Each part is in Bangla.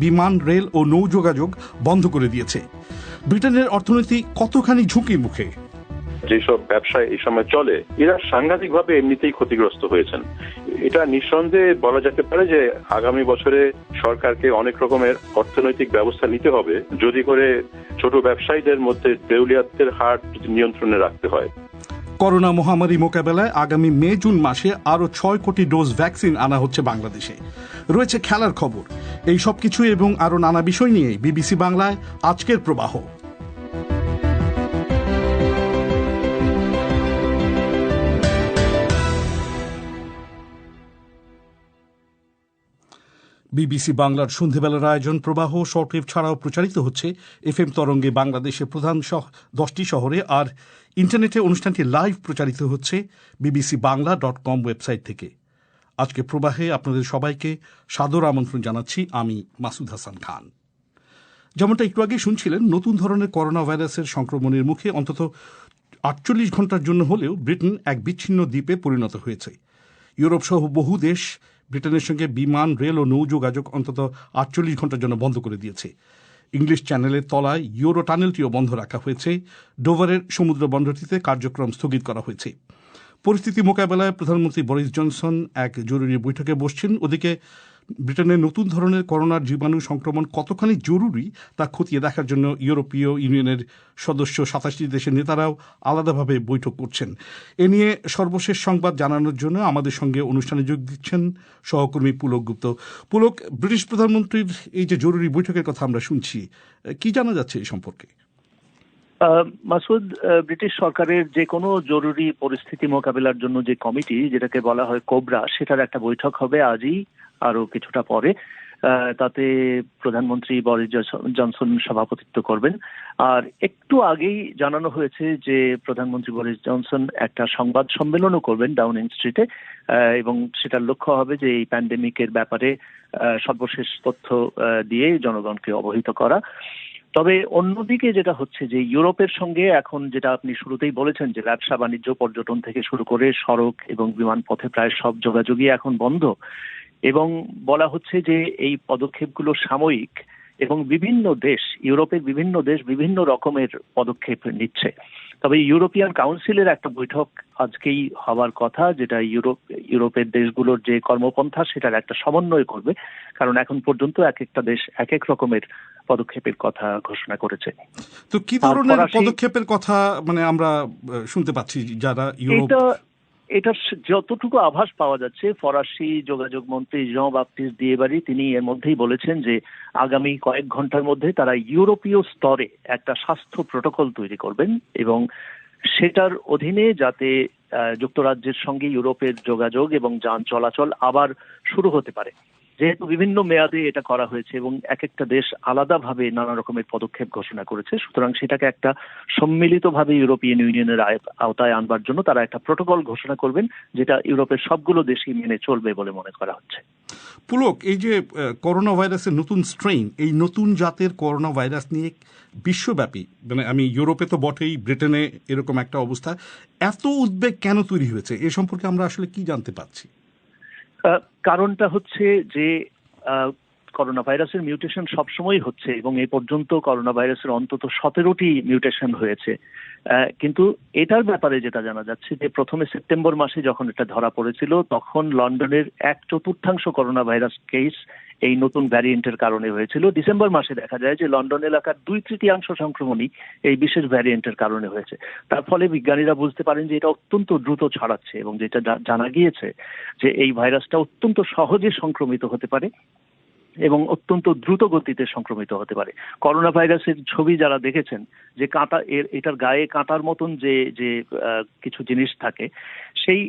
বিমান, রেল ও নৌ যোগাযোগ বন্ধ করে দিয়েছে। ব্রিটেনের অর্থনীতি কতখানি ঝুঁকির মুখে? যেসব ব্যবসায় এই সময় চলে এরা সাংঘাতিকভাবে এমনিতেই ক্ষতিগ্রস্ত হয়েছেন। এটা নিঃসন্দেহে বলা যেতে পারে যে আগামী বছরে সরকারকে অনেক রকমের অর্থনৈতিক ব্যবস্থা নিতে হবে যদি করে ছোট ব্যবসায়ীদের মধ্যে দেউলিয়াতের হার নিয়ন্ত্রণে রাখতে হয়। করোনা মহামারী মোকাবেলায় আগামী মে-জুন মাসে আরো 6 কোটি ডোজ ভ্যাকসিন আনা হচ্ছে বাংলাদেশে। রয়েছে খেলার খবর। এই সব কিছু এবং আরো নানা বিষয় নিয়ে বিবিসি বাংলায় আজকের প্রবাহ। বিবিসি বাংলার সন্ধ্যেবেলার আয়োজন প্রবাহ শর্টওয়েভ ছাড়াও প্রচারিত হচ্ছে এফএম তরঙ্গে বাংলাদেশের প্রধান 10টি শহরে, আর ইন্টারনেটে অনুষ্ঠানটি লাইভ প্রচারিত হচ্ছে bbcbangla.com ওয়েবসাইট থেকে। আজকে প্রবাহে আপনাদের সবাইকে সাদর আমন্ত্রণ জানাচ্ছি আমি মাসুদ হাসান খান। যেমনটা একটু আগে শুনছিলেন, নতুন ধরনের করোনা ভাইরাসের সংক্রমণের মুখে অন্তত 48 ঘন্টার জন্য হলেও ব্রিটেন এক বিচ্ছিন্ন দ্বীপে পরিণত হয়েছে। ইউরোপ সহ বহু দেশ ব্রিটেনের সঙ্গে বিমান, রেল ও নৌ যোগাযোগ অন্তত 48 ঘন্টার জন্য বন্ধ করে দিয়েছে। ইংলিশ চ্যানেলের তলায় ইউরো টানেলটিও বন্ধ রাখা হয়েছে। ডোভারের সমুদ্র বন্দরটিতে কার্যক্রম স্থগিত করা হয়েছে। পরিস্থিতি মোকাবেলায় প্রধানমন্ত্রী বরিস জনসন এক জরুরি বৈঠকে বসছেন। ওদিকে ব্রিটেনের নতুন ধরনের করোনার জীবাণু সংক্রমণ কতখানি জরুরি তা খতিয়ে দেখার জন্য ইউরোপীয় ইউনিয়নের সদস্য 27টি দেশের নেতারাও আলাদাভাবে বৈঠক করছেন। এ নিয়ে সর্বশেষ সংবাদ জানানোর জন্য আমাদের সঙ্গে অনুষ্ঠানে যোগ দিচ্ছেন সহকর্মী পুলক গুপ্ত। পুলক, ব্রিটিশ প্রধানমন্ত্রীর এই যে জরুরি বৈঠকের কথা আমরা শুনছি, কি জানা যাচ্ছে এই সম্পর্কে? মাসুদ, ব্রিটিশ সরকারের যে কোনো জরুরি পরিস্থিতি মোকাবিলার জন্য যে কমিটি, যেটাকে বলা হয় কোবরা, সেটার একটা বৈঠক হবে আজই আরো কিছুটা পরে। তাতে প্রধানমন্ত্রী বরিস জনসন সভাপতিত্ব করবেন। আর একটু আগেই জানানো হয়েছে যে প্রধানমন্ত্রী বরিস জনসন একটা সংবাদ সম্মেলনও করবেন ডাউনিং স্ট্রিটে, এবং সেটার লক্ষ্য হবে যে এই প্যান্ডেমিকের ব্যাপারে সর্বশেষ তথ্য দিয়ে জনগণকে অবহিত করা। তবে অন্যদিকে যেটা হচ্ছে যে ইউরোপের সঙ্গে এখন, যেটা আপনি শুরুতেই বলেছেন, যে ব্যবসা বাণিজ্য, পর্যটন থেকে শুরু করে সড়ক এবং বিমান পথে প্রায় সব যোগাযোগই এখন বন্ধ, এবং বলা হচ্ছে যে এই পদক্ষেপগুলো সাময়িক এবং বিভিন্ন দেশ, ইউরোপের বিভিন্ন দেশ বিভিন্ন রকমের পদক্ষেপ নিচ্ছে। তবে ইউরোপিয়ান কাউন্সিলের একটা বৈঠক আজকেই হওয়ার কথা, যেটা ইউরোপের দেশগুলোর যে কর্মপন্থা সেটার একটা সমন্বয় করবে, কারণ এখন পর্যন্ত এক একটা দেশ এক এক রকমের পদক্ষেপের কথা ঘোষণা করেছে। তো কি ধরনের পদক্ষেপের কথা মানে আমরা শুনতে পাচ্ছি? যারা এটার যতটুকু আভাস পাওয়া যাচ্ছে, ফরাসি যোগাযোগ মন্ত্রী জঁ বাপ্টিস্ট দিয়েবারি তিনি এর মধ্যেই বলেছেন যে আগামী কয়েক ঘন্টার মধ্যে তারা ইউরোপীয় স্তরে একটা স্বাস্থ্য প্রোটোকল তৈরি করবেন, এবং সেটার অধীনে যাতে যুক্তরাজ্যের সঙ্গে ইউরোপের যোগাযোগ এবং যান চলাচল আবার শুরু হতে পারে। যেহেতু বিভিন্ন মেয়াদে এটা করা হয়েছে এবং এক একটা দেশ আলাদাভাবে নানা রকমের পদক্ষেপ ঘোষণা করেছে, সুতরাং সেটাকে একটা সম্মিলিতভাবে ইউরোপিয়ান ইউনিয়নের আওতায় আনবার জন্য তারা একটা প্রোটোকল ঘোষণা করবেন, যেটা ইউরোপের সবগুলো দেশই মেনে চলবে বলে মনে করা হচ্ছে। পুলক, এই যে করোনা ভাইরাসের নতুন স্ট্রেইন, এই নতুন জাতের করোনা ভাইরাস নিয়ে বিশ্বব্যাপী, মানে আমি ইউরোপে তো বটেই, ব্রিটেনে এরকম একটা অবস্থা, এত উদ্বেগ কেন তৈরি হয়েছে? এ সম্পর্কে আমরা আসলে কি জানতে পারছি? কারণটা হচ্ছে যে করোনা ভাইরাসের মিউটেশন সবসময় হচ্ছে, এবং এই পর্যন্ত করোনা ভাইরাসের অন্তত 17টি মিউটেশন হয়েছে। কিন্তু এটার ব্যাপারে যেটা জানা যাচ্ছে যে প্রথমে সেপ্টেম্বর মাসে যখন এটা ধরা পড়েছিল, তখন লন্ডনের 1/4 করোনা ভাইরাস কেস এই নতুন ভ্যারিয়েন্টের কারণে হয়েছিল। ডিসেম্বর মাসে দেখা যায় যে লন্ডন এলাকার 2/3 সংক্রমণই এই বিশেষ ভ্যারিয়েন্টের কারণে হয়েছে। তার ফলে বিজ্ঞানীরা বুঝতে পারেন যে এটা অত্যন্ত দ্রুত ছড়াচ্ছে, এবং যেটা জানা গিয়েছে যে এই ভাইরাসটা অত্যন্ত সহজে সংক্রমিত হতে পারে এবং অত্যন্ত দ্রুত গতিতে সংক্রমিত হতে পারে। করোনা ভাইরাসের ছবি যারা দেখেছেন, যে কাঁটা, এটার গায়ে কাঁটার মতন যে কিছু জিনিস থাকে, সেই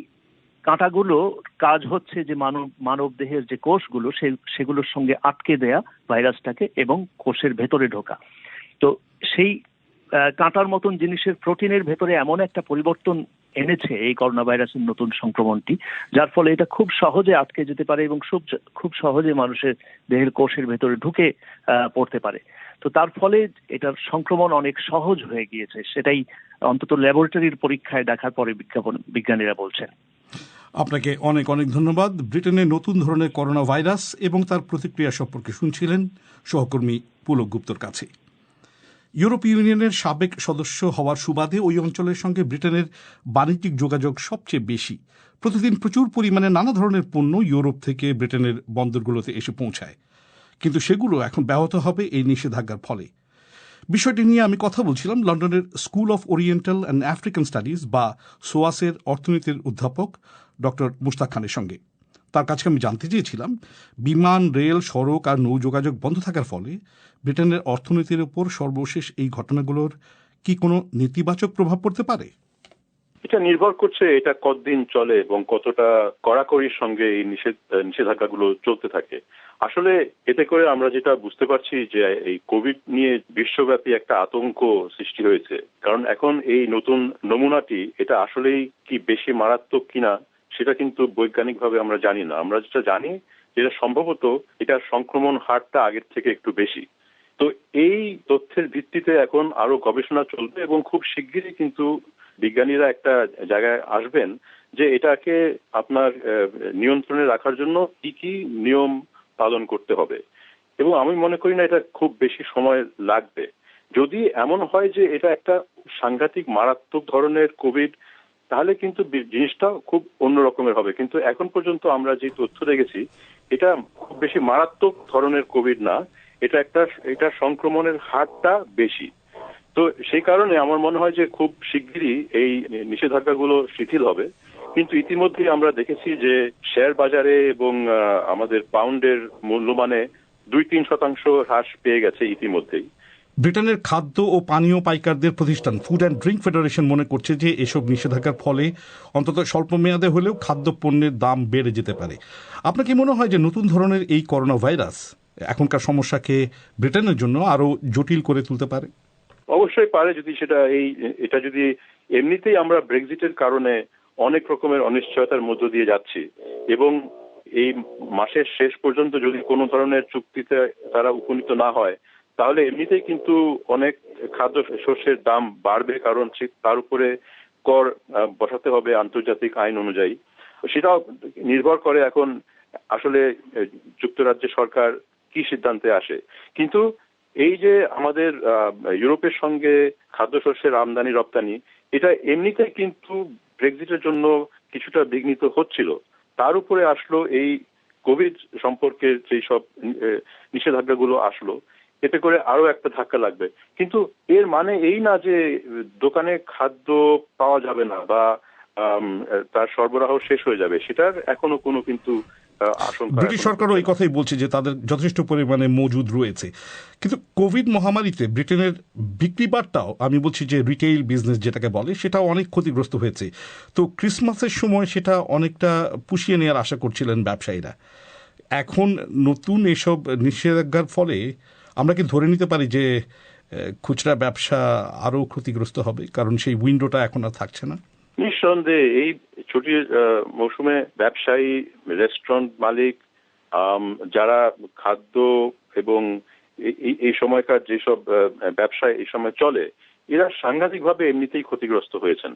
কাঁটাগুলো কাজ হচ্ছে যে মানব দেহের যে কোষগুলো, সেগুলোর সঙ্গে আটকে দেয়া ভাইরাসটাকে এবং কোষের ভেতরে ঢোকা। তো সেই কাঁটার মতন জিনিসের প্রোটিনের ভেতরে এমন একটা পরিবর্তন এনেছে এই করোনা ভাইরাসের নতুন সংক্রমণটি, যার ফলে এটা খুব সহজে আটকে যেতে পারে এবং খুব সহজে মানুষের দেহের কোষের ভেতরে ঢুকে পড়তে পারে। তো তার ফলে এটার সংক্রমণ অনেক সহজ হয়ে গিয়েছে, সেটাই অন্তত ল্যাবরেটরির পরীক্ষায় দেখার পরে বিজ্ঞানীরা বলছেন। আপনাকে অনেক অনেক ধন্যবাদ। ব্রিটেনে নতুন ধরনের করোনা ভাইরাস এবং তার প্রতিক্রিয়া সম্পর্কে শুনছিলেন সহকর্মী পুলক গুপ্তর কাছে। ইউরোপীয় ইউনিয়নের সাবেক সদস্য হওয়ার সুবাদে ওই অঞ্চলের সঙ্গে ব্রিটেনের বাণিজ্যিক যোগাযোগ সবচেয়ে বেশি। প্রতিদিন প্রচুর পরিমাণে নানা ধরনের পণ্য ইউরোপ থেকে ব্রিটেনের বন্দরগুলোতে এসে পৌঁছায়, কিন্তু সেগুলো এখন ব্যাহত হবে এই নিষেধাজ্ঞার ফলে। বিষয়টি নিয়ে আমি কথা বলছিলাম লন্ডনের school of oriental and African studies বা সোয়াসের অর্থনীতির অধ্যাপক ডক্টর মুশতাক খানের সঙ্গে। তার কাছে আমি জানতে চেয়েছিলাম, বিমান, রেল, সড়ক আর নৌ যোগাযোগ বন্ধ থাকার ফলে ব্রিটেনের অর্থনীতির উপর সর্বশেষ এই ঘটনাগুলোর কি কোনো নেতিবাচক প্রভাব পড়তে পারে? এটা নির্ভর করছে এটা কতদিন চলে এবং কতটা কড়াকড়ির সঙ্গে এই নিষেধাজ্ঞাগুলো চলতে থাকে। আসলে এতে করে আমরা যেটা বুঝতে পারছি যে এই কোভিড নিয়ে বিশ্বব্যাপী একটা আতঙ্ক সৃষ্টি হয়েছে, কারণ এখন এই নতুন নমুনাটি এটা আসলেই কি বেশি মারাত্মক কিনা সেটা কিন্তু বৈজ্ঞানিকভাবে আমরা জানি না। আমরা যেটা জানি যেটা সম্ভবত এটার সংক্রমণ হারটা আগের থেকে একটু বেশি। তো এই তথ্যের ভিত্তিতে এখন আরো গবেষণা চলবে এবং খুব শিগগিরই কিন্তু বিজ্ঞানীরা একটা জায়গায় আসবেন যে এটাকে আপনার নিয়ন্ত্রণে রাখার জন্য কি কি নিয়ম পালন করতে হবে। এবং আমি মনে করি না এটা খুব বেশি সময় লাগবে। যদি এমন হয় যে এটা একটা সাংঘাতিক মারাত্মক ধরনের কোভিড, তাহলে কিন্তু জিনিসটা খুব অন্য রকমের হবে। কিন্তু এখন পর্যন্ত আমরা যে তথ্য দেখেছি এটা খুব বেশি মারাত্মক ধরনের কোভিড না, এটা সংক্রমণের হারটা বেশি। তো সেই কারণে আমার মনে হয় যে খুব শিগগিরই এই নিষেধাজ্ঞাগুলো শিথিল হবে। কিন্তু ইতিমধ্যেই আমরা দেখেছি যে শেয়ার বাজারে এবং আমাদের পাউন্ডের মূল্যমানে 2-3% হ্রাস পেয়ে গেছে ইতিমধ্যেই। ব্রিটেনের খাদ্য ও পানীয় পাইকারদের প্রতিষ্ঠান ফুড অ্যান্ড ড্রিঙ্ক ফেডারেশন মনে করছে যে এসব নিষেধাজ্ঞার ফলে অন্তত স্বল্প মেয়াদে হলেও খাদ্য পণ্যের দাম বেড়ে যেতে পারে। আপনার কি মনে হয় যে নতুন ধরনের এই করোনা ভাইরাস এখনকার সমস্যাকে ব্রিটেনের জন্য আরো জটিল করে তুলতে পারে? অবশ্যই পারে, যদি এটা যদি এমনিতেই আমরা ব্রেক্সিটের কারণে অনেক রকমের অনিশ্চয়তার মধ্য দিয়ে যাচ্ছি এবং এই মাসের শেষ পর্যন্ত যদি কোনো ধরনের চুক্তিতে তারা উপনীত না হয়, তাহলে এমনিতেই কিন্তু অনেক খাদ্য শস্যের দাম বাড়বে, কারণ তার উপরে কর বসাতে হবে আন্তর্জাতিক আইন অনুযায়ী। সেটাও নির্ভর করে এখন আসলে যুক্তরাজ্যের সরকার কি সিদ্ধান্তে আসে। কিন্তু এই যে আমাদের ইউরোপের সঙ্গে খাদ্যশস্যের আমদানি রপ্তানি, এটা এমনিতেই কিন্তু ব্রেক্সিটের জন্য কিছুটা বিঘ্নিত হচ্ছিল। তার উপরে আসলো এই কোভিড সম্পর্কে যেই সব নিষেধাজ্ঞাগুলো আসলো, এতে করে আরো একটা ধাক্কা লাগবে। কিন্তু এর মানে এই না যে দোকানে খাদ্য পাওয়া যাবে না বা তার সরবরাহ শেষ হয়ে যাবে, সেটার এখনো কোনো কিন্তু আশঙ্কা। ব্রিটিশ সরকারও এই কথাই বলছে যে তাদের যথেষ্ট পরিমাণে মজুদ রয়েছে। কিন্তু কোভিড মহামারীতে ব্রিটেনের বিক্রি বাট্টাও, আমি বলছি যে রিটেইল বিজনেস যেটাকে বলে, সেটাও অনেক ক্ষতিগ্রস্ত হয়েছে। তো ক্রিসমাসের সময় সেটা অনেকটা পুষিয়ে নেওয়ার আশা করছিলেন ব্যবসায়ীরা। এখন নতুন এসব নিষেধাজ্ঞার ফলে আমরা কি ধরে নিতে পারি যে খুচরা ব্যবসা আরো ক্ষতিগ্রস্ত হবে, কারণ সেই উইন্ডোটা এখন আর থাকছে না? নিঃসন্দেহে এই ছুটির মৌসুমে ব্যবসায়ী, রেস্টুরেন্ট মালিক, যারা খাদ্য এবং এই সময়কার যেসব ব্যবসায় এই সময় চলে, এরা সাংঘাতিকভাবে এমনিতেই ক্ষতিগ্রস্ত হয়েছেন।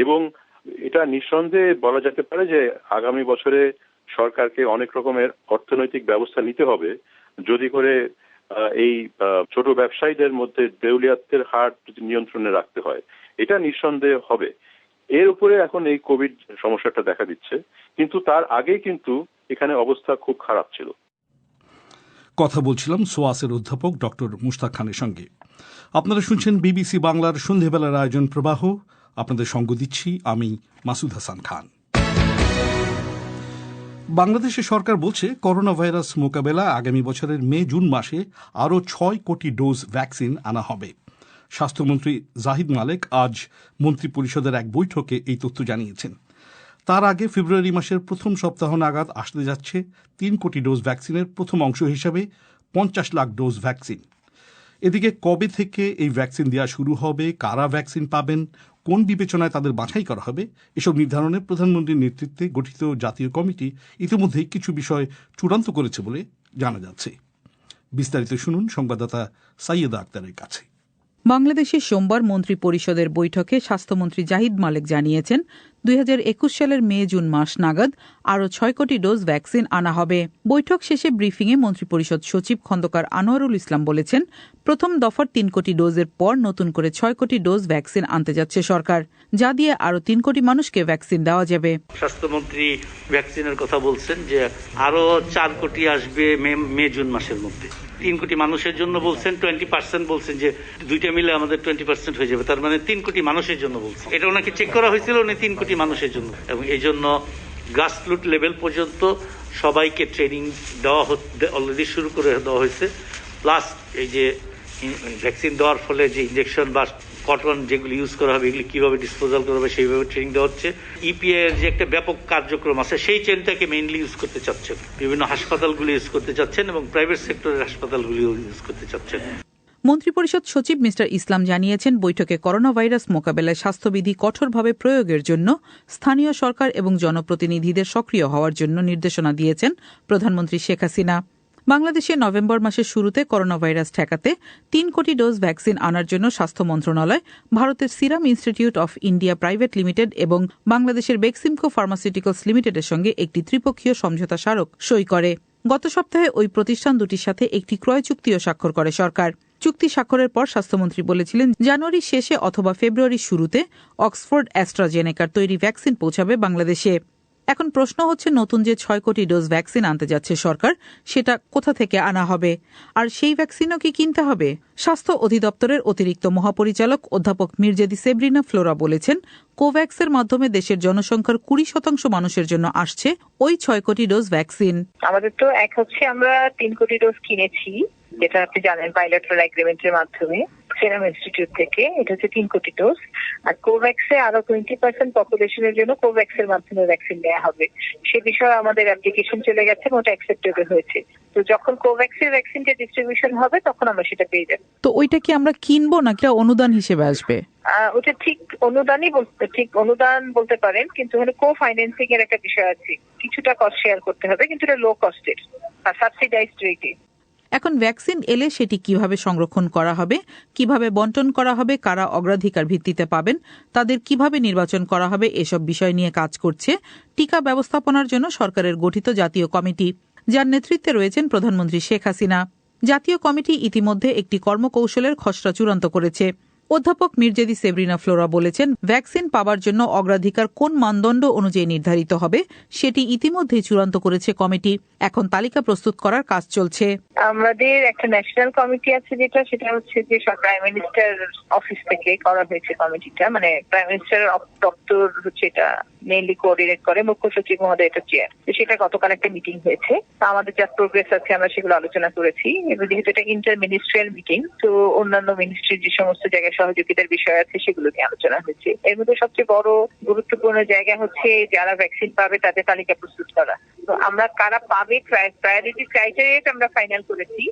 এবং এটা নিঃসন্দেহে বলা যেতে পারে যে আগামী বছরে সরকারকে অনেক রকমের অর্থনৈতিক ব্যবস্থা নিতে হবে যদি করে এই ছোট ব্যবসায়ীদের মধ্যে দেউলিয়াত্বের হার নিয়ন্ত্রণে রাখতে হয়। এটা নিঃসন্দেহে হবে। এর উপরে এখন এই কোভিড সমস্যাটা দেখা দিচ্ছে, কিন্তু তার আগেই কিন্তু এখানে অবস্থা খুব খারাপ ছিল। কথা বলছিলাম সোয়াসের অধ্যাপক ডক্টর মুশতাক খানের সঙ্গে। আপনারা শুনছেন বিবিসি বাংলার সন্ধেবেলার আয়োজন প্রবাহ। আপনাদের সঙ্গ দিচ্ছি আমি মাসুদ হাসান খান। বাংলাদেশের সরকার বলছে করোনা ভাইরাস মোকাবেলা আগামী বছরের মে-জুন মাসে আরও 6 কোটি ডোজ ভ্যাকসিন আনা হবে। স্বাস্থ্যমন্ত্রী জাহিদ মালেক আজ মন্ত্রিপরিষদের এক বৈঠকে এই তথ্য জানিয়েছেন। তার আগে ফেব্রুয়ারি মাসের প্রথম সপ্তাহ নাগাদ আসতে যাচ্ছে 3 কোটি ডোজ ভ্যাকসিনের প্রথম অংশ হিসাবে 50 লাখ ডোজ ভ্যাকসিন। এদিকে কবে থেকে এই ভ্যাকসিন দেওয়া শুরু হবে, কারা ভ্যাকসিন পাবেন, কোন বিবেচনায় তাদের বাছাই করা হবে, এসব নির্ধারণে প্রধানমন্ত্রীর নেতৃত্বে গঠিত জাতীয় কমিটি ইতিমধ্যেই কিছু বিষয় চূড়ান্ত করেছে বলে জানা যাচ্ছে। বিস্তারিত শুনুন সংবাদদাতা সাইয়েদা আক্তারের কাছে। বাংলাদেশে সোমবার মন্ত্রিপরিষদের বৈঠকে স্বাস্থ্যমন্ত্রী জাহিদ মালেক জানিয়েছেন, 2021 সালের মে-জুন মাস নাগাদ আরও 6 কোটি ডোজ ভ্যাকসিন আনা হবে। বৈঠক শেষে ব্রিফিংয়ে মন্ত্রিপরিষদ সচিব খন্দকার আনোয়ারুল ইসলাম বলেছেন, প্রথম দফার 3 কোটি ডোজের পর নতুন করে 6 কোটি ডোজ ভ্যাকসিন আনতে যাচ্ছে সরকার, যা দিয়ে আরও 3 কোটি মানুষকে ভ্যাকসিন দেওয়া যাবে। স্বাস্থ্যমন্ত্রী ভ্যাকসিনের কথা বলছেন যে আরো 4 কোটি আসবে মে-জুন মাসের মধ্যে। 3 কোটি মানুষের জন্য বলছেন, 20% বলছেন যে দুইটা মিলে আমাদের 20% হয়ে যাবে, তার মানে 3 কোটি মানুষের জন্য বলছেন। এটা ওনাকে চেক করা হয়েছিল, উনি 3 কোটি মানুষের জন্য, এবং এই জন্য গ্রাসরুট লেভেল পর্যন্ত সবাইকে ট্রেনিং দেওয়া অলরেডি শুরু করে দেওয়া হয়েছে। প্লাস এই যে ভ্যাকসিন দেওয়ার ফলে যে ইনজেকশন বা কটন যেগুলি ইউজ করা হবে, এগুলি কিভাবে ডিসপোজাল করা হবে সেইভাবে ট্রেনিং দেওয়া হচ্ছে। ইপিআই এর যে একটা ব্যাপক কার্যক্রম আছে সেই চেনটাকে মেইনলি ইউজ করতে চাচ্ছেন, বিভিন্ন হাসপাতালগুলি ইউজ করতে চাচ্ছেন এবং প্রাইভেট সেক্টরের হাসপাতালগুলিও ইউজ করতে চাচ্ছেন। মন্ত্রিপরিষদ সচিব মিস্টার ইসলাম জানিয়েছেন, বৈঠকে করোনা ভাইরাস মোকাবেলায় স্বাস্থ্যবিধি কঠোরভাবে প্রয়োগের জন্য স্থানীয় সরকার এবং জনপ্রতিনিধিদের সক্রিয় হওয়ার জন্য নির্দেশনা দিয়েছেন প্রধানমন্ত্রী শেখ হাসিনা। বাংলাদেশে নভেম্বর মাসের শুরুতে করোনা ভাইরাস ঠেকাতে 3 কোটি ডোজ ভ্যাকসিন আনার জন্য স্বাস্থ্য মন্ত্রণালয় ভারতের serum institute of India private limited এবং বাংলাদেশের বেক্সিমকো ফার্মাসিউটিক্যালস লিমিটেডের সঙ্গে একটি ত্রিপক্ষীয় সমঝোতা স্মারক সই করে। গত সপ্তাহে ওই প্রতিষ্ঠান দুটির সাথে একটি ক্রয় চুক্তিও স্বাক্ষর করে সরকার। চুক্তি স্বাক্ষরের পর স্বাস্থ্যমন্ত্রী বলেছিলেন, জানুয়ারির শেষে অথবা ফেব্রুয়ারির শুরুতে অক্সফোর্ড অ্যাস্ট্রাজেনেকার তৈরি ভ্যাকসিন পৌঁছাবে বাংলাদেশে। এখন প্রশ্ন হচ্ছে, নতুন যে 6 কোটি ডোজ ভ্যাকসিন আনতে যাচ্ছে সরকার, সেটা কোথা থেকে আনা হবে, আর সেই ভ্যাকসিনও কি কিনতে হবে? স্বাস্থ্য অধিদপ্তরের অতিরিক্ত মহাপরিচালক অধ্যাপক মির্জেদি সেব্রিনা ফ্লোরা বলেছেন, কোভ্যাক্সের মাধ্যমে দেশের জনসংখ্যার 20% মানুষের জন্য আসছে ওই 6 কোটি ডোজ ভ্যাকসিন। আমাদের তো এক হচ্ছে আমরা 3 কোটি ডোজ কিনেছি, যেটা আপনি জানেন বাইলেটারাল এগ্রিমেন্টের মাধ্যমে সিরাম ইনস্টিটিউট থেকে। এটা হচ্ছে 3 কোটি ডোজ। আর কোভ্যাক্সে আরো 20% পপুলেশনের জন্য কোভ্যাক্সের মাধ্যমে ভ্যাকসিন দেওয়া হবে। সে বিষয়ে আমাদের অ্যাপ্লিকেশন চলে গেছে, ওটা অ্যাকসেপ্টেবল হয়েছে। তো যখন কোভ্যাক্সের ভ্যাকসিনটা ডিস্ট্রিবিউশন হবে তখন আমরা সেটা পেয়ে যাব। তো ওইটা কি আমরা কিনবো নাকি অনুদান হিসেবে আসবে? ওটা ঠিক অনুদান বলতে পারেন, কিন্তু ওখানে কো ফাইন্যান্সিং এর একটা বিষয় আছে। কিছুটা কস্ট শেয়ার করতে হবে, কিন্তু এটা লো কস্টের আর সাবসিডাইজড রেটে। এখন ভ্যাকসিন এলে সেটি কিভাবে সংরক্ষণ করা হবে, কিভাবে বন্টন করা হবে, কারা অগ্রাধিকার ভিত্তিতে পাবেন, তাদের কিভাবে নির্বাচন করা হবে, এসব বিষয় নিয়ে কাজ করছে টিকা ব্যবস্থাপনার জন্য সরকারের গঠিত জাতীয় কমিটি, যার নেতৃত্বে রয়েছেন প্রধানমন্ত্রী শেখ হাসিনা। জাতীয় কমিটি ইতিমধ্যে একটি কর্মকৌশলের খসড়া চূড়ান্ত করেছে। অধ্যাপক মির্জেদি সেব্রিনা ফ্লোরা বলেছেন, ভ্যাকসিন পাওয়ার জন্য অগ্রাধিকার কোন মানদণ্ড অনুযায়ী নির্ধারিত হবে সেটি ইতিমধ্যেই চূড়ান্ত করেছে কমিটি। এখন তালিকা প্রস্তুত করার কাজ চলছে। আমাদের একটা ন্যাশনাল কমিটি আছে, সেটা হচ্ছে যে প্রাইম মিনিস্টার অফিস থেকে করা হয়েছে কমিটিটা, মানে প্রাইম মিনিস্টার দপ্তর হচ্ছে এটা মেইনলি কোঅর্ডিনেট করে, মুখ্য সচিব মহোদয় এটা চেয়ার। সেটা গতকাল একটা মিটিং হয়েছে, আমাদের যা প্রোগ্রেস আছে আমরা সেগুলো আলোচনা করেছি। এবার যেহেতু এটা ইন্টার মিনিস্ট্রিয়াল মিটিং, তো অন্যান্য মিনিস্ট্রির যে সমস্ত জায়গায় সহযোগিতার বিষয় আছে সেগুলো নিয়ে আলোচনা হয়েছে। এর মধ্যে সবচেয়ে বড় গুরুত্বপূর্ণ জায়গা হচ্ছে যারা ভ্যাকসিন পাবে তাদের তালিকা প্রস্তুত করা। তো আমরা কারা পাবে প্রায়োরিটি ক্রাইটেরিয়াটা আমরা ফাইনাল করেছি।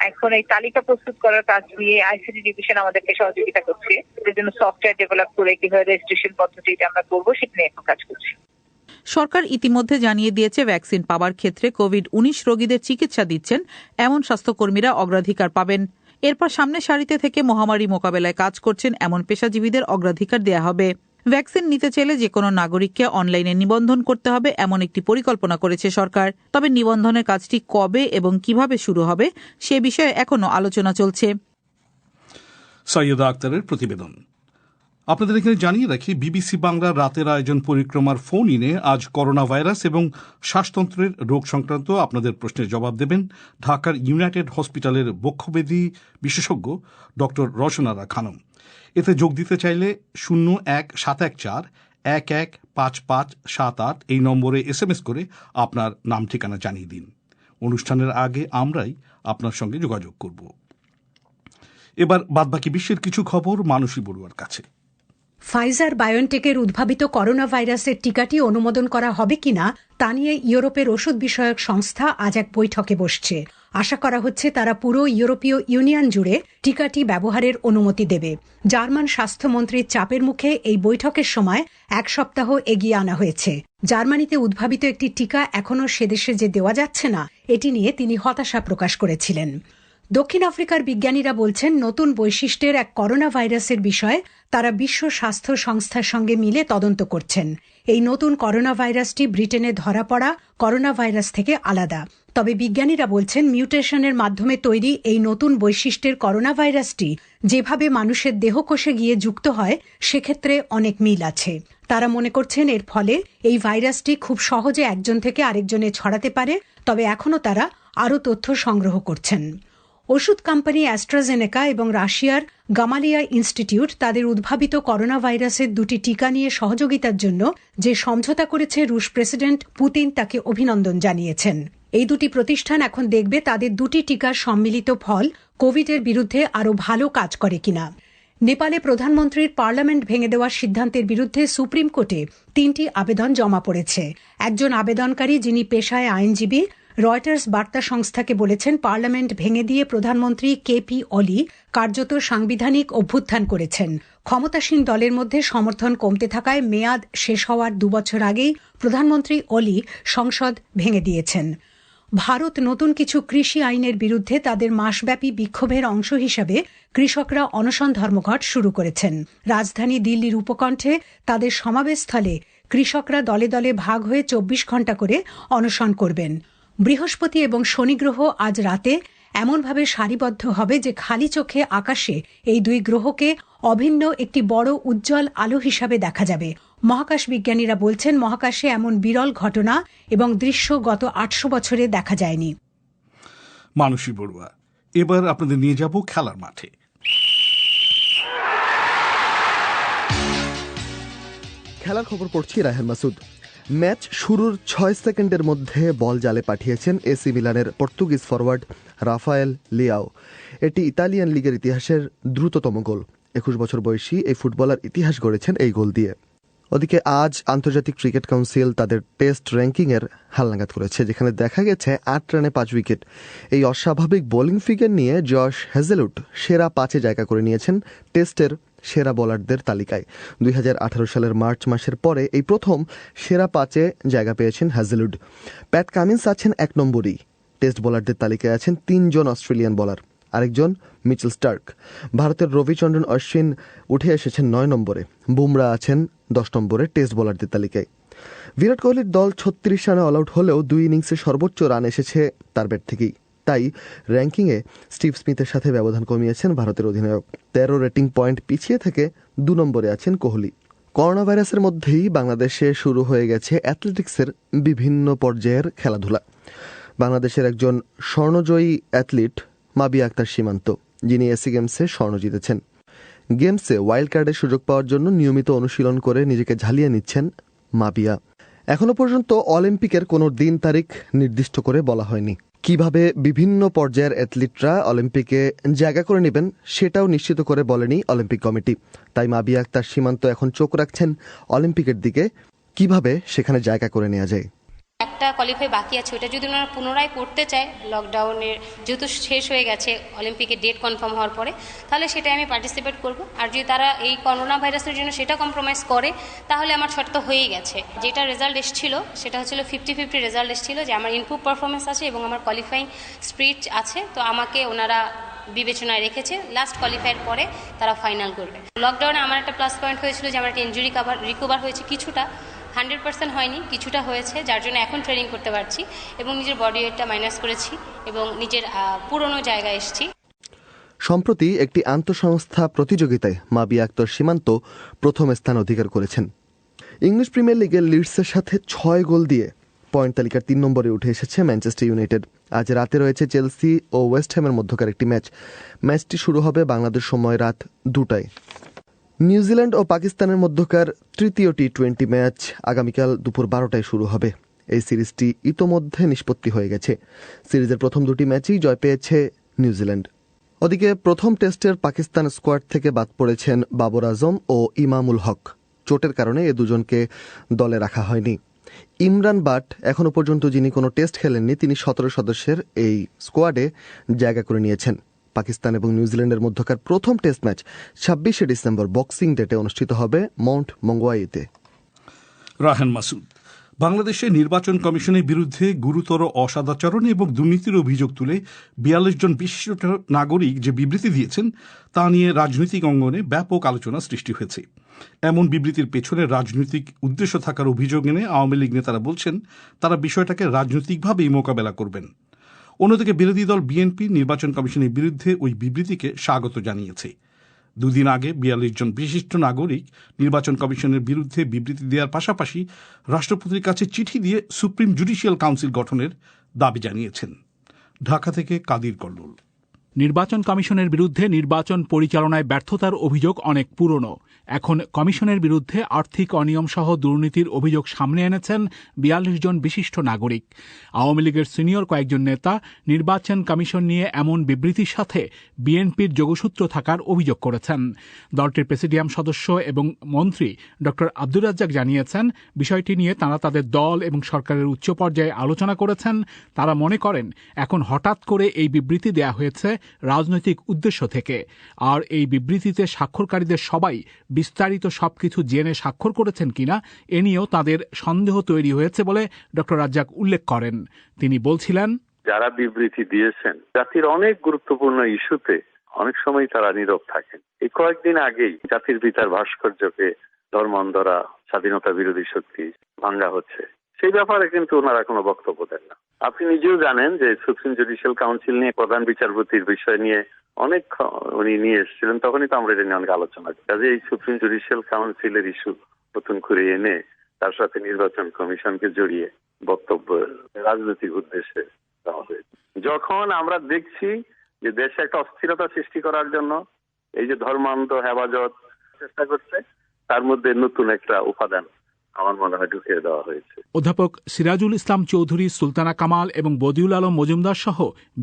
এখন এই তালিকা প্রস্তুত করার কাজ নিয়ে আইসিডি ডিভিশন আমাদেরকে সহযোগিতা করছে। এর জন্য সফটওয়্যার ডেভেলপ করে কিভাবে রেজিস্ট্রেশন পদ্ধতিটা আমরা করবো সেটা নিয়ে এখন কাজ করছি। সরকার ইতিমধ্যে জানিয়ে দিয়েছে, ভ্যাকসিন পাওয়ার ক্ষেত্রে কোভিড-19 রোগীদের চিকিৎসা দিচ্ছেন এমন স্বাস্থ্যকর্মীরা অগ্রাধিকার পাবেন। এরপর সামনের সারিতে থেকে মহামারী মোকাবেলায় কাজ করছেন এমন পেশাজীবীদের অগ্রাধিকার দেয়া হবে। ভ্যাকসিন নিতে চাইলে যে কোনো নাগরিককে অনলাইনে নিবন্ধন করতে হবে এমন একটি পরিকল্পনা করেছে সরকার। তবে নিবন্ধনের কাজটি কবে এবং কিভাবে শুরু হবে সে বিষয়ে এখনো আলোচনা চলছে। সৈয়দা আক্তারের প্রতিবেদন। আপনাদের এখানে জানিয়ে রাখি, বিবিসি বাংলার রাতের আয়োজন পরিক্রমার ফোন ইনে আজ করোনা ভাইরাস এবং শ্বাসতন্ত্রের রোগ সংক্রান্ত আপনাদের প্রশ্নের জবাব দেবেন ঢাকার ইউনাইটেড হসপিটালের বক্ষব্যাধি বিশেষজ্ঞ ডক্টর রওশনারা খানম। এতে যোগ দিতে চাইলে 01714115578 এই নম্বরে SMS করে আপনার নাম ঠিকানা জানিয়ে দিন। অনুষ্ঠানের আগে আমরাই আপনার সঙ্গে যোগাযোগ করব। এবার বাদবাকি বিশ্বের কিছু খবর মানসী বড়ুয়ার কাছে। ফাইজার বায়োনটেকের উদ্ভাবিত করোনা ভাইরাসের টিকাটি অনুমোদন করা হবে কিনা তা নিয়ে ইউরোপের ওষুধ বিষয়ক সংস্থা আজ এক বৈঠকে বসছে। আশা করা হচ্ছে তারা পুরো ইউরোপীয় ইউনিয়ন জুড়ে টিকাটি ব্যবহারের অনুমতি দেবে। জার্মান স্বাস্থ্যমন্ত্রীর চাপের মুখে এই বৈঠকের সময় 1 সপ্তাহ এগিয়ে আনা হয়েছে। জার্মানিতে উদ্ভাবিত একটি টিকা এখনও সেদেশে যে দেওয়া যাচ্ছে না, এটি নিয়ে তিনি হতাশা প্রকাশ করেছিলেন। দক্ষিণ আফ্রিকার বিজ্ঞানীরা বলছেন নতুন বৈশিষ্ট্যের এক করোনা ভাইরাসের বিষয়ে তারা বিশ্ব স্বাস্থ্য সংস্থার সঙ্গে মিলে তদন্ত করছেন। এই নতুন করোনা ভাইরাসটি ব্রিটেনে ধরা পড়া করোনা ভাইরাস থেকে আলাদা। তবে বিজ্ঞানীরা বলছেন মিউটেশনের মাধ্যমে তৈরি এই নতুন বৈশিষ্ট্যের করোনা ভাইরাসটি যেভাবে মানুষের দেহকোষে গিয়ে যুক্ত হয় সেক্ষেত্রে অনেক মিল আছে। তারা মনে করছেন এর ফলে এই ভাইরাসটি খুব সহজে একজন থেকে আরেকজনে ছড়াতে পারে, তবে এখনও তারা আরও তথ্য সংগ্রহ করছেন। ওষুধ কোম্পানি অ্যাস্ট্রাজেনেকা এবং রাশিয়ার গামালিয়া ইনস্টিটিউট তাদের উদ্ভাবিত করোনা ভাইরাসের দুটি টিকা নিয়ে সহযোগিতার জন্য যে সমঝোতা করেছে রুশ প্রেসিডেন্ট পুতিন তাকে অভিনন্দন জানিয়েছেন। এই দুটি প্রতিষ্ঠান এখন দেখবে তাদের দুটি টিকার সম্মিলিত ফল কোভিডের বিরুদ্ধে আরও ভালো কাজ করে কিনা। নেপালে প্রধানমন্ত্রীর পার্লামেন্ট ভেঙে দেওয়ার সিদ্ধান্তের বিরুদ্ধে সুপ্রিম কোর্টে 3টি আবেদন জমা পড়েছে। একজন আবেদনকারী, যিনি পেশায় আইনজীবী, রয়টার্স বার্তা সংস্থাকে বলেছেন পার্লামেন্ট ভেঙে দিয়ে প্রধানমন্ত্রী কেপি ওলি কার্যত সাংবিধানিক অভ্যুত্থান করেছেন। ক্ষমতাসীন দলের মধ্যে সমর্থন কমতে থাকায় মেয়াদ শেষ হওয়ার 2 বছর আগেই প্রধানমন্ত্রী ওলি সংসদ ভেঙে দিয়েছেন। ভারত নতুন কিছু কৃষি আইনের বিরুদ্ধে তাদের মাসব্যাপী বিক্ষোভের অংশ হিসাবে কৃষকরা অনশন ধর্মঘট শুরু করেছেন। রাজধানী দিল্লির উপকণ্ঠে তাদের সমাবেশস্থলে কৃষকরা দলে দলে ভাগ হয়ে 24 ঘণ্টা করে অনশন করবেন। বৃহস্পতি এবং শনি গ্রহ আজ রাতে এমনভাবে সারিবদ্ধ হবে যে খালি চোখে আকাশে এই দুই গ্রহকে অভিন্ন একটি বড় উজ্জ্বল আলো হিসাবে দেখা যাবে। মহাকাশ বিজ্ঞানীরা বলছেন মহাকাশে এমন বিরল ঘটনা এবং দৃশ্য গত 800 বছরে দেখা যায়নি। মানসী বড়ুয়া, এবার আপনাদের নিয়ে যাব খেলার মাঠে। খেলার খবর পড়ছি রায়হান মাসুদ। ম্যাচ শুরুর 6 সেকেন্ডের মধ্যে বল জালে পাঠিয়েছেন এসি মিলানের পর্তুগিজ ফরওয়ার্ড রাফায়েল লিয়াও। এটি ইতালিয়ান লিগের ইতিহাসের দ্রুততম গোল। 21 বছর বয়সী এই ফুটবলার ইতিহাস গড়েছেন এই গোল দিয়ে। ওদিকে আজ আন্তর্জাতিক ক্রিকেট কাউন্সিল তাদের টেস্ট র্যাঙ্কিংয়ের হালনাগাদ করেছে, যেখানে দেখা গেছে 8 রানে 5 উইকেট। এই অস্বাভাবিক বোলিং ফিগার নিয়ে জশ হেজেলউড সেরা 5-এ জায়গা করে নিয়েছেন টেস্টের সেরা বোলারদের তালিকায়। 2018 সালের মার্চ মাসের পরে এই প্রথম সেরা 5-এ জায়গা পেয়েছেন হ্যাজেলউড। প্যাট কামিন্স আছেন 1 নম্বরেই। টেস্ট বোলারদের তালিকায় আছেন 3 জন অস্ট্রেলিয়ান বোলার, আরেকজন মিচেল স্টার্ক। ভারতের রবিচন্দ্রন অশ্বিন উঠে এসেছেন 9 নম্বরে। বুমরা আছেন 10 নম্বরে টেস্ট বোলারদের তালিকায়। বিরাট কোহলির দল 36 রানে অল আউট হলেও 2 ইনিংসে সর্বোচ্চ রান এসেছে তার ব্যাট থেকেই। তাই র্যাঙ্কিংয়ে স্টিভ স্মিথের সাথে ব্যবধান কমিয়েছেন ভারতের অধিনায়ক। 13 রেটিং পয়েন্ট পিছিয়ে থেকে 2 নম্বরে আছেন কোহলি। করোনা ভাইরাসের মধ্যেই বাংলাদেশে শুরু হয়ে গেছে অ্যাথলেটিক্সের বিভিন্ন পর্যায়ের খেলাধুলা। বাংলাদেশের একজন স্বর্ণজয়ী অ্যাথলিট মাবিয়া আক্তার সীমান্ত, যিনি এসি গেমসে স্বর্ণ জিতেছেন। গেমসে ওয়াইল্ড কার্ডের সুযোগ পাওয়ার জন্য নিয়মিত অনুশীলন করে নিজেকে ঝালিয়ে নিচ্ছেন মাবিয়া। এখনো পর্যন্ত অলিম্পিকের কোনো দিন তারিখ নির্দিষ্ট করে বলা হয়নি। কিভাবে বিভিন্ন পর্যায়ের অ্যাথলিটরা অলিম্পিকে জায়গা করে নেবেন সেটাও নিশ্চিত করে বলেনি অলিম্পিক কমিটি। তাই মাবিয়া আক্তার সীমান্ত এখন চোখ রাখছেন অলিম্পিকের দিকে, কিভাবে সেখানে জায়গা করে নেওয়া যায়। একটা কোয়ালিফাই বাকি আছে, ওটা যদি ওনারা পুনরায় করতে চায়, লকডাউনের যেহেতু শেষ হয়ে গেছে অলিম্পিকের ডেট কনফার্ম হওয়ার পরে, তাহলে সেটাই আমি পার্টিসিপেট করব। আর যদি তারা এই করোনা ভাইরাসের জন্য সেটা কম্প্রোমাইজ করে, তাহলে আমার শর্ত হয়েই গেছে। যেটা রেজাল্ট এসেছিল সেটা হচ্ছিল 50-50 রেজাল্ট এসেছিল, যে আমার ইমপ্রুভ পারফরমেন্স আছে এবং আমার কোয়ালিফাইং স্পিরিট আছে। তো আমাকে ওনারা বিবেচনায় রেখেছে, লাস্ট কোয়ালিফাইয়ের পরে তারা ফাইনাল করবে। লকডাউনে আমার একটা প্লাস পয়েন্ট হয়েছিল যে আমার একটা ইনজুরি রিকভার হয়েছে, কিছুটা 100% হয়নি, কিছুটা হয়েছে, যার জন্য এখন ট্রেনিং করতে পারছি এবং নিজের বডি ওয়েটটা মাইনাস করেছি এবং নিজের পুরনো জায়গায় এসেছি। সম্প্রতি একটি আন্তঃসংস্থা প্রতিযোগিতায় মাবিয়া আক্তার সীমান্ত প্রথম স্থান অধিকার করেছেন। ইংলিশ প্রিমিয়ার লিগের লিডসের সাথে 6 গোল দিয়ে পয়েন্ট তালিকার 3 নম্বরে উঠে এসেছে ম্যানচেস্টার ইউনাইটেড। আজ রাতে রয়েছে চেলসি ও ওয়েস্ট হ্যামের মধ্যকার একটি ম্যাচ। ম্যাচটি শুরু হবে বাংলাদেশ সময় রাত 2টায়। নিউজিল্যান্ড ও পাকিস্তানের মধ্যকার তৃতীয় টি-20 ম্যাচ আগামীকাল দুপুর 12টায় শুরু হবে। এই সিরিজটি ইতোমধ্যে নিষ্পত্তি হয়ে গেছে। সিরিজের প্রথম 2টি ম্যাচেই জয় পেয়েছে নিউজিল্যান্ড। ওদিকে প্রথম টেস্টের পাকিস্তান স্কোয়াড থেকে বাদ পড়েছেন বাবর আজম ও ইমামুল হক। চোটের কারণে এ দুজনকে দলে রাখা হয়নি। ইমরান বাট এখনো পর্যন্ত যিনি কোনো টেস্ট খেলেননি, তিনি 17 সদস্যের এই স্কোয়াডে জায়গা করে নিয়েছেন। পাকিস্তান এবং নিউজিল্যান্ডের মধ্যকার প্রথম টেস্ট ম্যাচ 26শে ডিসেম্বর বক্সিং ডেটে অনুষ্ঠিত হবে মাউন্ট মঙ্গোয়াইতে। রায়হান মাসুদ। বাংলাদেশে নির্বাচন কমিশনের বিরুদ্ধে গুরুতর অসদাচরণ এবং দুর্নীতির অভিযোগ তুলে ৪২ জন বিশিষ্ট নাগরিক যে বিবৃতি দিয়েছেন তা নিয়ে রাজনৈতিক অঙ্গনে ব্যাপক আলোচনা সৃষ্টি হয়েছে। এমন বিবৃতির পেছনে রাজনৈতিক উদ্দেশ্য থাকার অভিযোগ এনে আওয়ামী লীগ নেতারা বলছেন তারা বিষয়টাকে রাজনৈতিকভাবেই মোকাবেলা করবেন। অন্যদিকে বিরোধী দল বিএনপি নির্বাচন কমিশনের বিরুদ্ধে ওই বিবৃতিকে স্বাগত জানিয়েছে। দুদিন আগে ৪২ জন বিশিষ্ট নাগরিক নির্বাচন কমিশনের বিরুদ্ধে বিবৃতি দেওয়ার পাশাপাশি রাষ্ট্রপতির কাছে চিঠি দিয়ে সুপ্রিম জুডিশিয়াল কাউন্সিল গঠনের দাবি জানিয়েছেন। ঢাকা থেকে কাদির কল্লোল। নির্বাচন কমিশনের বিরুদ্ধে নির্বাচন পরিচালনায় ব্যর্থতার অভিযোগ অনেক পুরনো। এখন কমিশনের বিরুদ্ধে আর্থিক অনিয়ম সহ দুর্নীতির অভিযোগ সামনে এনেছেন ৪২ জন বিশিষ্ট নাগরিক। আওয়ামী লীগের সিনিয়র কয়েকজন নেতা নির্বাচন কমিশন নিয়ে এমন বিবৃতির সাথে বিএনপির যোগসূত্র থাকার অভিযোগ করেছেন। দলটির প্রেসিডিয়াম সদস্য এবং মন্ত্রী ড আব্দুর রাজ্জাক জানিয়েছেন, বিষয়টি নিয়ে তারা তাদের দল এবং সরকারের উচ্চ পর্যায়ে আলোচনা করেছেন। তারা মনে করেন এখন হঠাৎ করে এই বিবৃতি দেয়া হয়েছে রাজনৈতিক উদ্দেশ্য থেকে, আর এই বিবৃতিতে স্বাক্ষরকারীদের সবাই বিস্তারিত সবকিছু জেনে স্বাক্ষর করেছেন কিনা এ নিয়েও তাদের সন্দেহ তৈরি হয়েছে বলে ড রাজ্জাক উল্লেখ করেন। তিনি বলছিলেন, যারা বিবৃতি দিয়েছেন জাতির অনেক গুরুত্বপূর্ণ ইস্যুতে অনেক সময় তারা নীরব থাকেন। এই কয়েকদিন আগেই জাতির পিতার ভাস্কর্যকে ধর্মান্ধরা স্বাধীনতা বিরোধী শক্তি ভাঙ্গা হচ্ছে, সেই ব্যাপারে কিন্তু ওনারা কোনো বক্তব্য দেন না। আপনি নিজেও জানেন যে সুপ্রিম জুডিশিয়াল কাউন্সিল নিয়ে প্রধান বিচারপতির বিষয় নিয়ে অনেক উনি নিয়ে এসেছিলেন, তখনই তো আমরা এটা নিয়ে অনেক আলোচনা করি। কাজে এই সুপ্রিম জুডিশিয়াল কাউন্সিলের ইস্যু নতুন করে এনে তার সাথে নির্বাচন কমিশনকে জড়িয়ে বক্তব্য রাজনৈতিক উদ্দেশ্যে দেওয়া হয়েছে। যখন আমরা দেখছি যে দেশে একটা অস্থিরতা সৃষ্টি করার জন্য এই যে ধর্মান্ধ হেফাজত চেষ্টা করছে, তার মধ্যে নতুন একটা উপাদান আমার মনে হয় ঢুকিয়ে দেওয়া হয়েছে। অধ্যাপক সিরাজুল ইসলাম চৌধুরী, সুলতানা কামাল এবং বদিউল আলম মজুমদার সহ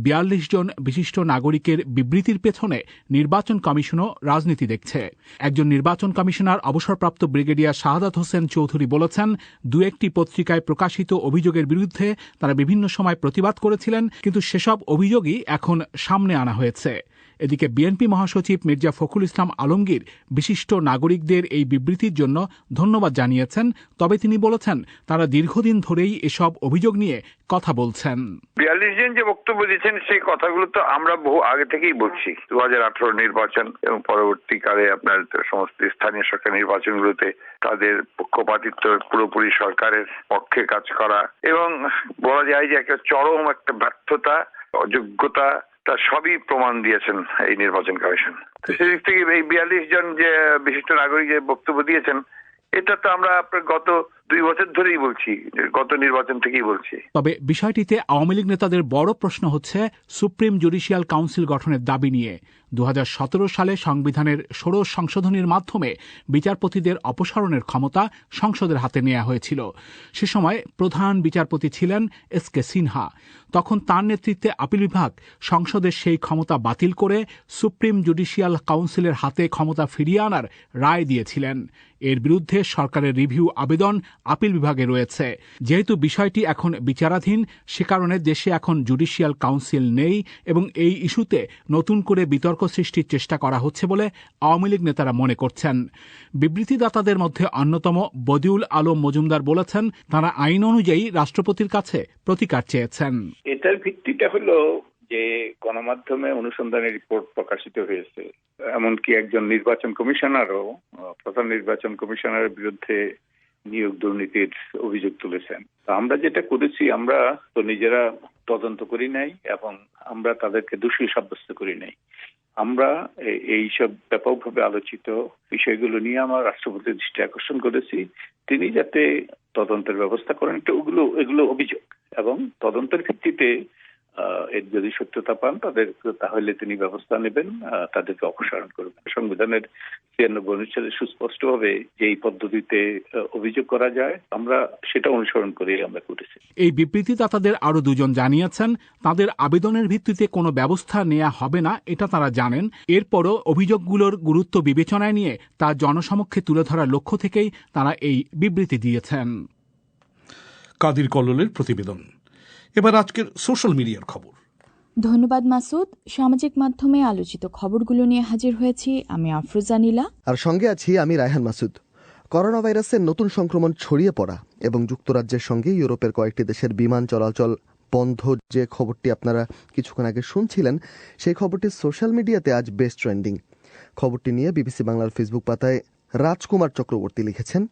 ৪২ জন বিশিষ্ট নাগরিকের বিবৃতির পেছনে নির্বাচন কমিশনও রাজনীতি দেখছে। একজন নির্বাচন কমিশনার অবসরপ্রাপ্ত ব্রিগেডিয়ার শাহাদাত হোসেন চৌধুরী বলেছেন, দু একটি পত্রিকায় প্রকাশিত অভিযোগের বিরুদ্ধে তারা বিভিন্ন সময় প্রতিবাদ করেছিলেন, কিন্তু সেসব অভিযোগই এখন সামনে আনা হয়েছে। এদিকে বিএনপি মহাসচিব মির্জা ফখরুল ইসলাম আলমগীর বিশিষ্ট নাগরিকদের এই বিবৃতির জন্য ধন্যবাদ জানিয়েছেন, তবে তিনি বলেছেন তারা দীর্ঘদিন ধরেই এসব অভিযোগ নিয়ে কথা বলছেন। ৪২ জন যে বক্তব্য দিয়েছেন সেই কথাগুলো তো আমরা বহু আগে থেকেই বলছি। ২০১৮ নির্বাচন এবং পরবর্তীকালে আপনার সমস্ত স্থানীয় সরকার নির্বাচনগুলোতে তাদের পক্ষপাতিত্ব পুরোপুরি সরকারের পক্ষে কাজ করা এবং বলা যায় যে একটা চরম একটা ব্যর্থতা, অযোগ্যতা, তার সবই প্রমাণ দিয়েছেন এই নির্বাচন কমিশন। সেদিক থেকে এই ৪২ জন যে বিশিষ্ট নাগরিক যে বক্তব্য দিয়েছেন, এটা তো আমরা গত ২ বছর ধরেই বলছি, গত নির্বাচন থেকেই বলছি। তবে বিষয়টিতে আওয়ামী লীগ নেতাদের বড় প্রশ্ন হচ্ছে সুপ্রিম জুডিশিয়াল কাউন্সিল গঠনের দাবি নিয়ে। ২০১৭ সালে সংবিধানের ষোড়শ সংশোধনীর মাধ্যমে বিচারপতিদের অপসারণের ক্ষমতা সংসদের হাতে নেওয়া হয়েছিল। সে সময় প্রধান বিচারপতি ছিলেন এস.কে. সিনহা। তখন তার নেতৃত্বে আপিল বিভাগ সংসদের সেই ক্ষমতা বাতিল করে সুপ্রিম জুডিশিয়াল কাউন্সিলের হাতে ক্ষমতা ফিরিয়ে আনার রায় দিয়েছিলেন। এর বিরুদ্ধে সরকারের রিভিউ আবেদন আপিল বিভাগে রয়েছে। যেহেতু বিষয়টি এখন বিচারাধীন, সে কারণে দেশে এখন জুডিশিয়াল কাউন্সিল নেই এবং এই ইস্যুতে নতুন করে বিতর্ক সৃষ্টির চেষ্টা করা হচ্ছে বলে আওয়ামী লীগ নেতারা মনে করছেন। বিবৃতিদাতাদের মধ্যে অন্যতম বদিউল আলম মজুমদার বলেছেন, তারা আইন অনুযায়ী রাষ্ট্রপতির কাছে প্রতিকার চেয়েছেন। এটার ভিত্তিটা হলো যে গণমাধ্যমে অনুসন্ধানের রিপোর্ট প্রকাশিত হয়েছে, এমনকি একজন নির্বাচন কমিশনারও প্রধান নির্বাচন কমিশনারের বিরুদ্ধে নিয়োগ দুর্নীতির অভিযোগ তুলেছেন। আমরা যেটা করেছি, আমরা তো নিজেরা তদন্ত করি নাই এবং আমরা তাদেরকে দোষী সাব্যস্ত করি নাই। আমরা এইসব ব্যাপকভাবে আলোচিত বিষয়গুলো নিয়ে আমার রাষ্ট্রপতির দৃষ্টি আকর্ষণ করেছি, তিনি যাতে তদন্তের ব্যবস্থা করেন। এগুলো অভিযোগ এবং তদন্তের ভিত্তিতে এর যদি সত্যতা পান তাহলে তিনি ব্যবস্থা নেবেন, তাদেরকে অপসারণ করবেন। সংবিধানের ৯৬ অনুচ্ছেদে সুস্পষ্টভাবে যে এই পদ্ধতিতে অভিযোগ করা যায়, আমরা সেটা অনুসরণ করে আমরা করেছি। এই বিবৃতিদাতাদের আরো দুজন জানিয়েছেন, তাদের আবেদনের ভিত্তিতে কোনো ব্যবস্থা নেওয়া হবে না, এটা তারা জানেন। এরপরও অভিযোগগুলোর গুরুত্ব বিবেচনায় নিয়ে তা জনসমক্ষে তুলে ধরার লক্ষ্য থেকেই তারা এই বিবৃতি দিয়েছেন। কাদির কল্লোলের প্রতিবেদন। এবার আজকের সোশ্যাল মিডিয়ার খবর। ধন্যবাদ মাসুদ। সামাজিক মাধ্যমে আলোচিত খবরগুলো নিয়ে হাজির হয়েছি আমি আফরোজা নীলা, আর সঙ্গে আছি আমি রায়হান মাসুদ। করোনা ভাইরাসের নতুন সংক্রমণ ছড়িয়ে পড়া এবং যুক্তরাজ্যের সঙ্গে ইউরোপের কয়েকটি দেশের বিমান চলাচল বন্ধ যে খবরটি আপনারা কিছুক্ষণ আগে শুনছিলেন, সেই খবরটি সোশ্যাল মিডিয়াতে আজ বেশ ট্রেন্ডিং। খবরটি নিয়ে বিবিসি বাংলার ফেসবুক পাতায় রাজকুমার চক্রবর্তী লিখেছেন,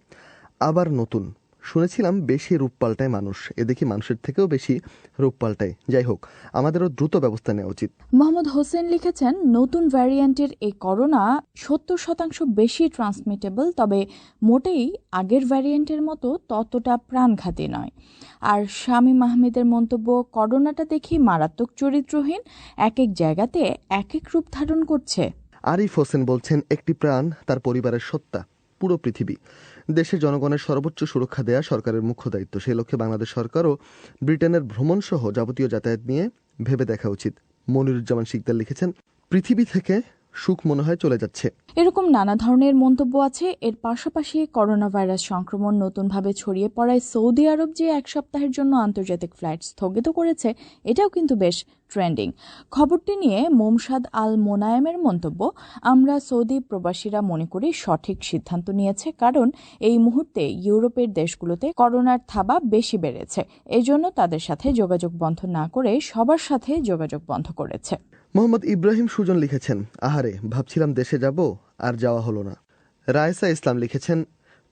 আবার নতুন শুনেছিলাম বেশি রূপ পাল্টায় মানুষ, এ দেখি মানুষের থেকেও বেশি রূপ পাল্টায়। যাই হোক, আমাদেরও দ্রুত ব্যবস্থা নেওয়া উচিত। মোহাম্মদ হোসেন লিখেছেন, নতুন ভ্যারিয়েন্টের এই করোনা 70% বেশি ট্রান্সমিটেবল, তবে মোটেই আগের ভ্যারিয়েন্টের মতো ততটা প্রাণঘাতী নয়। আর শামীম আহমেদের মন্তব্য, করোনাটা দেখি মারাত্মক চরিত্রহীন, এক এক জায়গাতে এক এক রূপ ধারণ করছে। আরিফ হোসেন বলছেন, একটি প্রাণ তার পরিবারের সত্তা, পুরো পৃথিবী। দেশের জনগণের সর্বোচ্চ সুরক্ষা দেয়া সরকারের মুখ্য দায়িত্ব। সেই লক্ষ্যে বাংলাদেশ সরকারও ব্রিটেনের ভ্রমণ সহ যাবতীয় যাতায়াত নিয়ে ভেবে দেখা উচিত। মনিরুজ্জামান শিকদার লিখেছেন, পৃথিবী থেকে সুখ মনে হয় চলে যাচ্ছে। এরকম নানা ধরনের মন্তব্য আছে। এর পাশাপাশি করোনা ভাইরাস সংক্রমণ নতুনভাবে ছড়িয়ে পড়ায় সৌদি আরব যে 1 সপ্তাহের জন্য আন্তর্জাতিক ফ্লাইট স্থগিত করেছে, এটাও কিন্তু বেশ ট্রেন্ডিং। খবরটি নিয়ে মোমসাদ আল মোনায়েমের মন্তব্য, আমরা সৌদি প্রবাসীরা মনে করি সঠিক সিদ্ধান্ত নিয়েছে, কারণ এই মুহূর্তে ইউরোপের দেশগুলোতে করোনার থাবা বেশি বেড়েছে। এজন্য তাদের সাথে যোগাযোগ বন্ধ না করে সবার সাথে যোগাযোগ বন্ধ করেছে। মোহাম্মদ ইব্রাহিম সুজন লিখেছেন, আহারে, ভাবছিলাম দেশে যাব, আর যাওয়া হলো না। রায়সা ইসলাম লিখেছেন,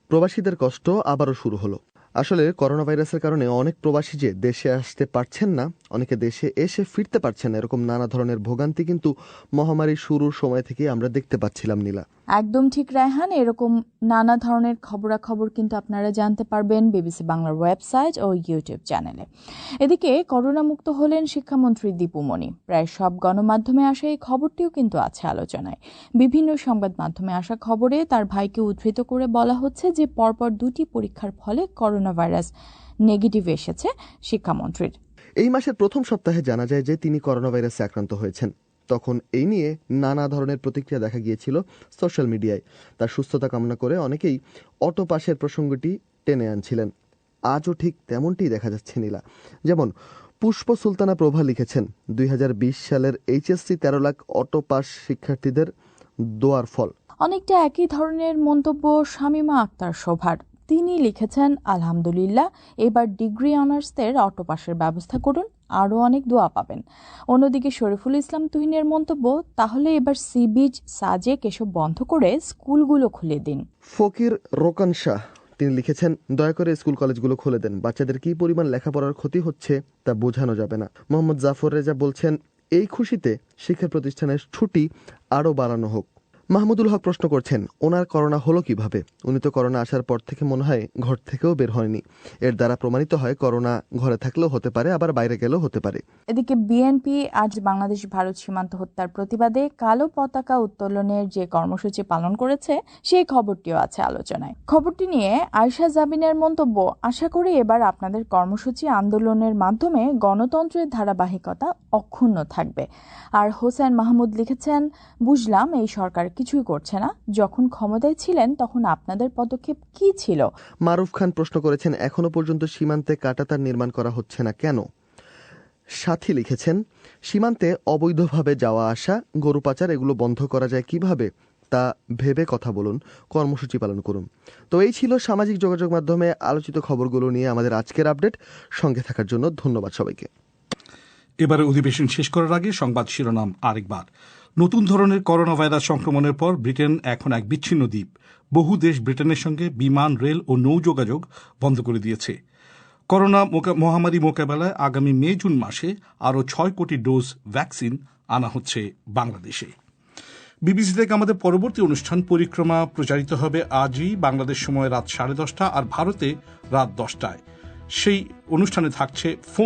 প্রবাসীদের কষ্ট আবারও শুরু হলো। আসলে করোনা ভাইরাসের কারণে অনেক প্রবাসী যে দেশে আসতে পারছেন না, অনেকে দেশে এসে ফিরতে পারছেন না, এরকম নানা ধরনের ভোগান্তি কিন্তু মহামারী শুরুর সময় থেকে আমরা দেখতে পাচ্ছিলাম। নীলা, একদম ঠিক রায়হান, এরকম নানা ধরনের খবরাখবর কিন্তু আপনারা জানতে পারবেন বিবিসি বাংলার ওয়েবসাইট ও ইউটিউব চ্যানেলে। এদিকে করোনা মুক্ত হলেন শিক্ষামন্ত্রী দীপু মনি। প্রায় সব গণমাধ্যমে আসা এই খবরটিও কিন্তু আছে আলোচনায়। বিভিন্ন সংবাদ মাধ্যমে আসা খবরে তার ভাইকে উদ্ধৃত করে বলা হচ্ছে যে পরপর 2টি পরীক্ষার ফলে করোনা ভাইরাস নেগেটিভ এসেছে শিক্ষামন্ত্রীর। এই মাসের প্রথম সপ্তাহে জানা যায় যে তিনি করোনা ভাইরাসে আক্রান্ত হয়েছেন। তখন এই নিয়ে নানা ধরনের প্রতিক্রিয়া দেখা গিয়েছিল সোশ্যাল মিডিয়ায়। তার সুস্থতা কামনা করে অনেকেই অটো পাসের প্রসঙ্গটি টেনে আনছিলেন। আজও ঠিক তেমনটি দেখা যাচ্ছে। নীলা, যেমন পুষ্প সুলতানা প্রভা লিখেছেন, 2020 সালের এইচএসসি 13 লাখ অটো পাস শিক্ষার্থীদের দোয়ার ফল। অনেকটা একই ধরনের মন্তব্য শামীমা আক্তার শোভার। তিনি লিখেছেন, আলহামদুলিল্লাহ, এবার ডিগ্রি অনার্সদের অটো পাসের ব্যবস্থা করুন, আরও অনেক দোয়া পাবেন। অন্যদিকে শরীফুল ইসলাম তুহিনের মন্তব্য, তাহলে এবার সি বিচ, সাজেক এসব বন্ধ করে স্কুলগুলো খুলে দিন। ফকির রোকান শাহ তিনি লিখেছেন, দয়া করে স্কুল কলেজগুলো খুলে দেন, বাচ্চাদের কি পরিমাণ লেখাপড়ার ক্ষতি হচ্ছে তা বোঝানো যাবে না। মোহাম্মদ জাফর রেজা বলছেন, এই খুশিতে শিক্ষা প্রতিষ্ঠানের ছুটি আরও বাড়ানো হোক। মাহমুদুল হক প্রশ্ন করছেন, ওনার করোনা হলো কিভাবে? উনি তো করোনা আসার পর থেকে মনে হয় ঘর থেকেও বের হয়নি। এর দ্বারা প্রমাণিত হয় করোনা ঘরে থাকলেও হতে পারে, আবার বাইরে গেলেও হতে পারে। এদিকে বিএনপি আজ বাংলাদেশ ভারত সীমান্ত হত্যার প্রতিবাদে কালো পতাকা উত্তোলনের যে কর্মসূচি পালন করেছে, সেই খবরটিও আছে আলোচনায়। খবরটি নিয়ে আয়শা জাবিনের মন্তব্য, আশা করি এবার আপনাদের কর্মসূচি আন্দোলনের মাধ্যমে গণতন্ত্রের ধারাবাহিকতা অক্ষুণ্ণ থাকবে। আর হোসেন মাহমুদ লিখেছেন, বুঝলাম এই সরকার কিছুই করছে না, যখন ক্ষমতায় ছিলেন তখন আপনাদের পদক্ষেপ কি ছিল? মারুফ খান প্রশ্ন করেছেন, এখনো পর্যন্ত সীমান্তে কাঁটাতার নির্মাণ করা হচ্ছে না কেন? সাথী লিখেছেন, সীমান্তে অবৈধভাবে যাওয়া আসা, গরু পাচার এগুলো বন্ধ করা যায় কিভাবে তা ভেবে কথা বলুন, কর্মসূচি পালন করুন। তো এই ছিল সামাজিক যোগাযোগ মাধ্যমে আলোচিত খবরগুলো নিয়ে আমাদের আজকের আপডেট। সঙ্গে থাকার জন্য ধন্যবাদ সবাইকে। এবারে অধিবেশন শেষ করার আগে সংবাদ শিরোনাম আরেকবার। নতুন ধরনের করোনা ভাইরাস সংক্রমণের পর ব্রিটেন এখন এক বিচ্ছিন্ন দ্বীপ। বহু দেশ ব্রিটেনের সঙ্গে বিমান, রেল ও নৌ যোগাযোগ বন্ধ করে দিয়েছে। করোনা মহামারী মোকাবেলায় আগামী মে-জুন মাসে আরও 6 কোটি ডোজ ভ্যাকসিন আনা হচ্ছে বাংলাদেশে। বিবিসি থেকে আমাদের পরবর্তী অনুষ্ঠান পরিক্রমা প্রচারিত হবে আজই বাংলাদেশ সময় রাত 10:30 আর ভারতে রাত 10টায়। সেই অনুষ্ঠানে থাকছে ফোন